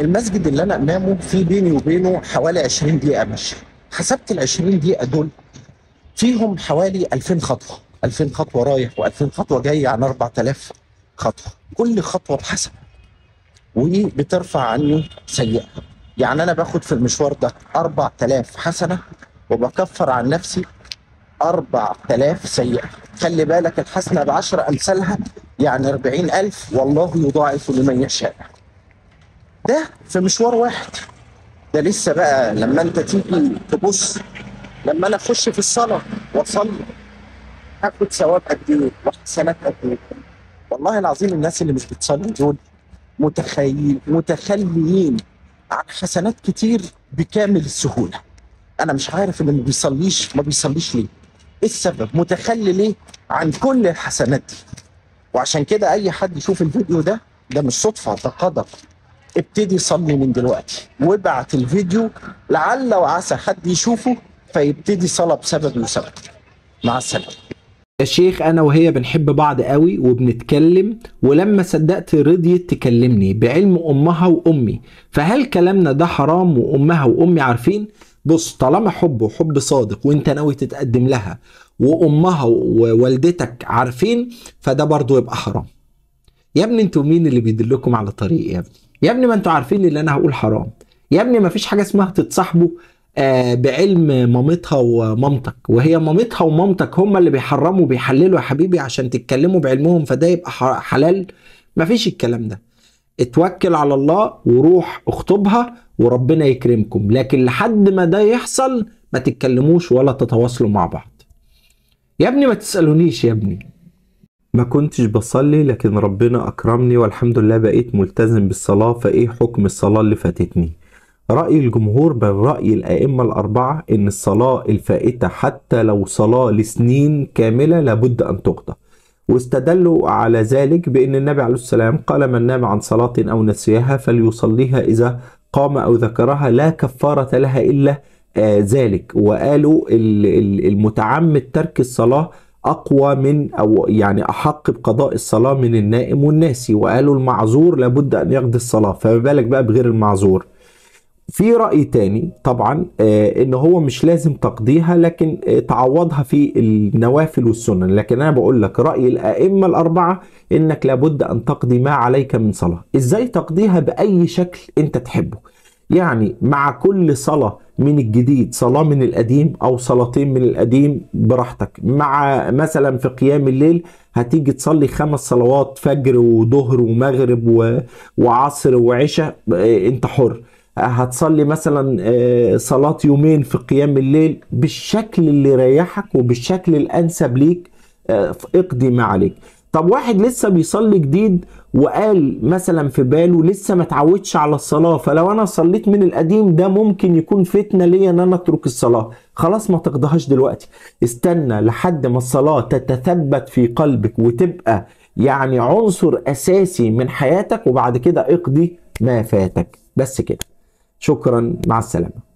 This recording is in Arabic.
المسجد اللي انا امامه في بيني وبينه حوالي 20 دقيقه مشي. حسبت ال 20 دقيقه دول فيهم حوالي 2000 خطوه، 2000 خطوه رايح و2000 خطوه جاي، عن 4000 خطوه. كل خطوه بحسب، وبترفع عني سيئه. يعني انا باخد في المشوار ده 4000 حسنه، وبكفر عن نفسي 4000 سيئه. خلي بالك الحسنه ب10 امثالها، يعني 40000، والله يضاعف لمن يشاء. ده في مشوار واحد. ده لسه بقى لما انت تيجي تبص، لما انا اخش في الصلاه واصلي هاخد ثواب قد ايه وحسنات قد ايه. والله العظيم الناس اللي مش بتصلي دول متخليين عن حسنات كتير بكامل السهوله. انا مش عارف اللي ما بيصليش ليه. ايه السبب؟ متخلي ليه عن كل الحسنات دي؟ وعشان كده اي حد يشوف الفيديو ده مش صدفه، ده قدر. ابتدي صلي من دلوقتي وابعت الفيديو، لعل وعسى حد يشوفه فيبتدي صلاة بسببي وسبب. مع السلامة. يا شيخ انا وهي بنحب بعض قوي وبنتكلم، ولما صدقت رضيت تكلمني بعلم امها وامي، فهل كلامنا ده حرام وامها وامي عارفين؟ بص، طالما حب وحب صادق وانت ناوي تتقدم لها وامها ووالدتك عارفين، فده برضو يبقى حرام. يا ابني انتوا مين اللي بيدلكم على طريق؟ يا ابني يا ابني ما انتوا عارفين اللي انا هقول حرام. يا ابني ما فيش حاجة اسمها تتصاحبوا بعلم مامتها ومامتك، وهي مامتها ومامتك هم اللي بيحرموا وبيحللوا يا حبيبي عشان تتكلموا بعلمهم فده يبقى حلال. ما فيش الكلام ده. اتوكل على الله وروح اخطبها وربنا يكرمكم، لكن لحد ما ده يحصل ما تتكلموش ولا تتواصلوا مع بعض. يا ابني ما تسألونيش يا ابني. ما كنتش بصلي لكن ربنا أكرمني والحمد لله بقيت ملتزم بالصلاة، فإيه حكم الصلاة اللي فاتتني؟ رأي الجمهور بل رأي الأئمة الأربعة إن الصلاة الفائتة حتى لو صلاة لسنين كاملة لابد أن تقضى، واستدلوا على ذلك بأن النبي عليه السلام قال: من نام عن صلاة أو نسيها فليصليها إذا قام أو ذكرها لا كفارة لها إلا ذلك. وقالوا المتعمد ترك الصلاة أقوى من أو يعني أحق بقضاء الصلاة من النائم والناسي، وقالوا المعذور لابد أن يقضي الصلاة، فما بالك بقى بغير المعذور. في رأي تاني طبعا ان هو مش لازم تقضيها لكن تعوضها في النوافل والسنن، لكن انا بقول لك رأي الائمة الاربعة انك لابد ان تقضي ما عليك من صلاة. ازاي تقضيها؟ باي شكل انت تحبه، يعني مع كل صلاة من الجديد صلاة من القديم او صلاتين من القديم براحتك. مع مثلا في قيام الليل هتيجي تصلي 5 صلوات فجر وظهر ومغرب وعصر وعشاء، انت حر. هتصلي مثلا صلاة يومين في قيام الليل بالشكل اللي يريحك وبالشكل الأنسب ليك، اقضي ما عليك. طب واحد لسه بيصلي جديد وقال مثلا في باله لسه ما اتعودش على الصلاة، فلو انا صليت من القديم ده ممكن يكون فتنة ليا ان انا اترك الصلاة، خلاص ما تقضيهاش دلوقتي، استنى لحد ما الصلاة تتثبت في قلبك وتبقى يعني عنصر اساسي من حياتك، وبعد كده اقضي ما فاتك. بس كده، شكرا، مع السلامة.